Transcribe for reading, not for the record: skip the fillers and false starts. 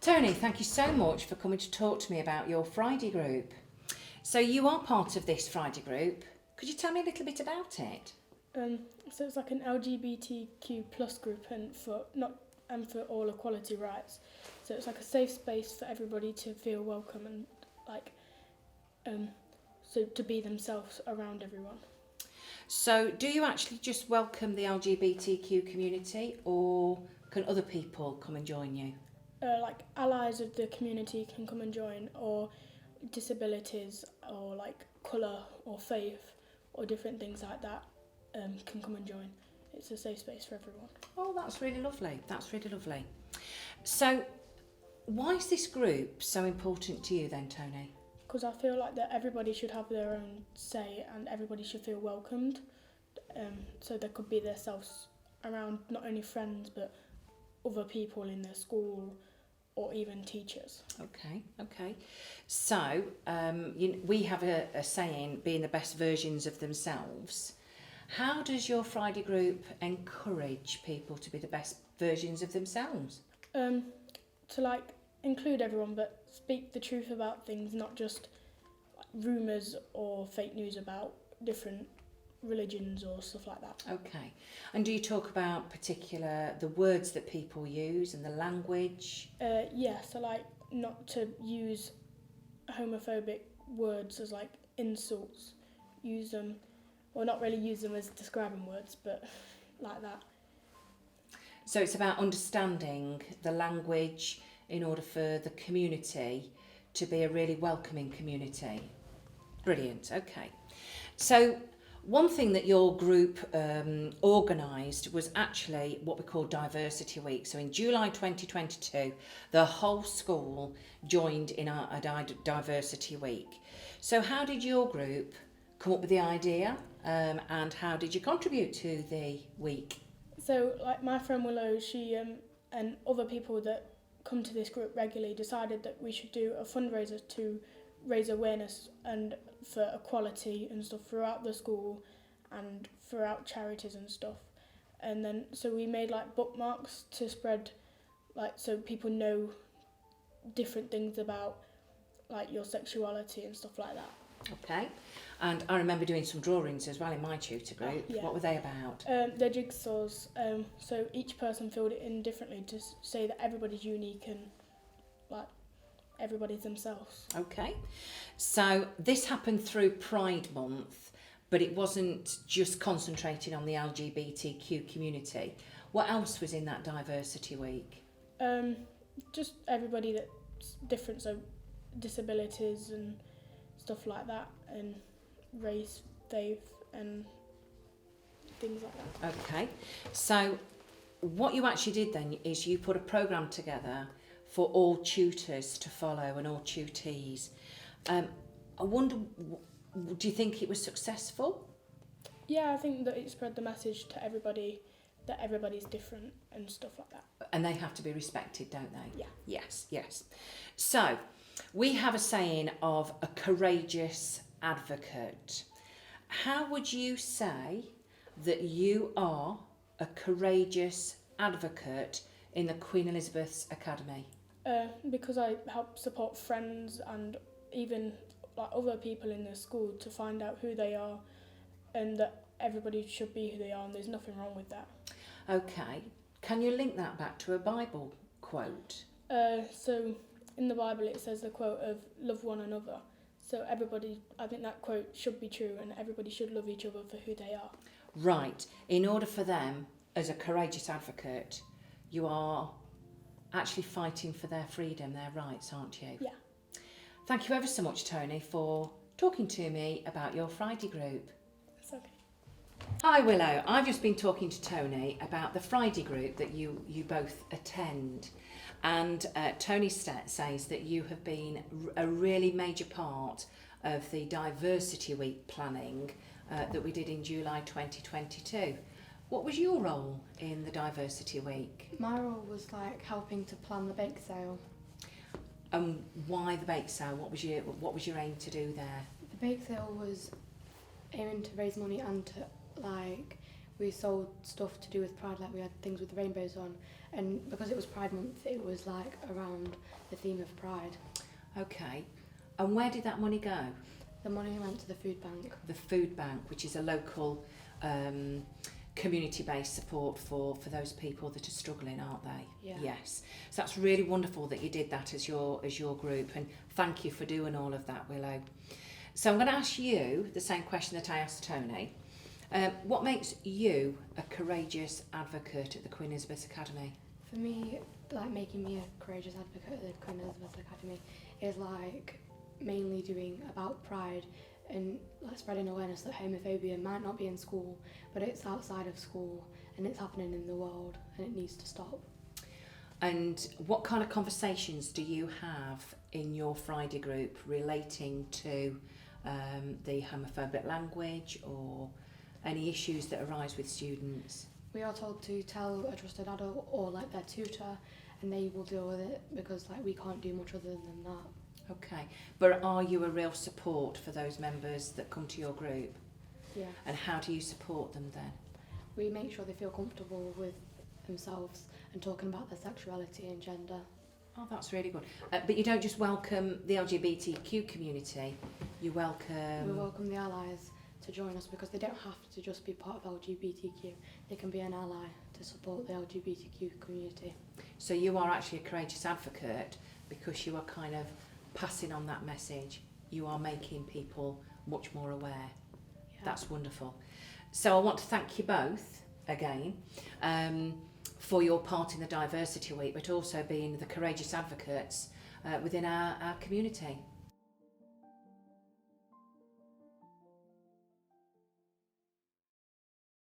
Tony, thank you so much for coming to talk to me about your Friday group. So you are part of this Friday group. Could you tell me a little bit about it? So it's like an LGBTQ plus group and for all equality rights. So it's like a safe space for everybody to feel welcome and so to be themselves around everyone. So do you actually just welcome the LGBTQ community, or can other people come and join you? Like allies of the community can come and join, or disabilities, or like colour or faith, or different things like that can come and join. It's a safe space for everyone. Oh, that's really lovely. That's really lovely. So why is this group so important to you then, Tony? Because I feel like that everybody should have their own say and everybody should feel welcomed. So they could be themselves around not only friends but other people in their school or even teachers. Okay. So we have a saying, being the best versions of themselves. How does your Friday group encourage people to be the best versions of themselves? To like include everyone but speak the truth about things, not just rumours or fake news about different religions or stuff like that. Okay. And do you talk about the words that people use and the language? Yeah, so like not to use homophobic words as like insults. Use them, or not really use them as describing words, but like that. So it's about understanding the language in order for the community to be a really welcoming community. Brilliant, okay. So one thing that your group organised was actually what we call Diversity Week. So in July 2022, the whole school joined in a Diversity Week. So how did your group come up with the idea and how did you contribute to the week? So like my friend Willow, she and other people that come to this group regularly decided that we should do a fundraiser to raise awareness and for equality and stuff throughout the school and throughout charities and stuff. And then so we made like bookmarks to spread, like, so people know different things about like your sexuality and stuff like that. Okay. And I remember doing some drawings as well in my tutor group. Yeah. What were they about? They're jigsaws. So each person filled it in differently to say that everybody's unique and like everybody's themselves. Okay. So this happened through Pride Month, but it wasn't just concentrating on the LGBTQ community. What else was in that Diversity Week? Just everybody that's different, so disabilities and stuff like that, and race, faith, and things like that. Okay. So what you actually did then is you put a programme together for all tutors to follow and all tutees. I wonder, do you think it was successful? Yeah, I think that it spread the message to everybody that everybody's different and stuff like that. And they have to be respected, don't they? Yeah. Yes. So we have a saying of a courageous advocate. How would you say that you are a courageous advocate in the Queen Elizabeth's Academy? Because I help support friends and even like other people in the school to find out who they are, and that everybody should be who they are, and there's nothing wrong with that. Okay. Can you link that back to a Bible quote? So in the Bible it says the quote of love one another. So everybody, I think that quote should be true, and everybody should love each other for who they are. Right. In order for them, as a courageous advocate, you are actually fighting for their freedom, their rights, aren't you? Yeah. Thank you ever so much, Tony, for talking to me about your Friday group. It's okay. Hi Willow, I've just been talking to Tony about the Friday group that you both attend, and Tony says that you have been a really major part of the Diversity Week planning that we did in July 2022. What was your role in the Diversity Week? My role was like helping to plan the bake sale. And why the bake sale? What was your aim to do there? The bake sale was aiming to raise money and to like we sold stuff to do with Pride, like we had things with rainbows on, and because it was Pride Month, it was like around the theme of Pride. Okay. And where did that money go? The money went to the food bank. The food bank, which is a local community-based support for those people that are struggling, aren't they? Yeah. Yes. So that's really wonderful that you did that as your group, and thank you for doing all of that, Willow. So I'm going to ask you the same question that I asked Tony. What makes you a courageous advocate at the Queen Elizabeth Academy? For me, like making me a courageous advocate at the Queen Elizabeth Academy is like mainly doing about pride and like spreading awareness that homophobia might not be in school, but it's outside of school and it's happening in the world and it needs to stop. And what kind of conversations do you have in your Friday group relating to the homophobic language or any issues that arise with students? We are told to tell a trusted adult or like their tutor, and they will deal with it because like we can't do much other than that. Okay, but are you a real support for those members that come to your group? Yeah. And how do you support them then? We make sure they feel comfortable with themselves and talking about their sexuality and gender. Oh, that's really good. But you don't just welcome the LGBTQ community, you welcome... We welcome the allies to join us because they don't have to just be part of LGBTQ. They can be an ally to support the LGBTQ community. So you are actually a courageous advocate because you are kind of passing on that message. You are making people much more aware. Yeah. That's wonderful. So I want to thank you both again for your part in the Diversity Week, but also being the courageous advocates within our community.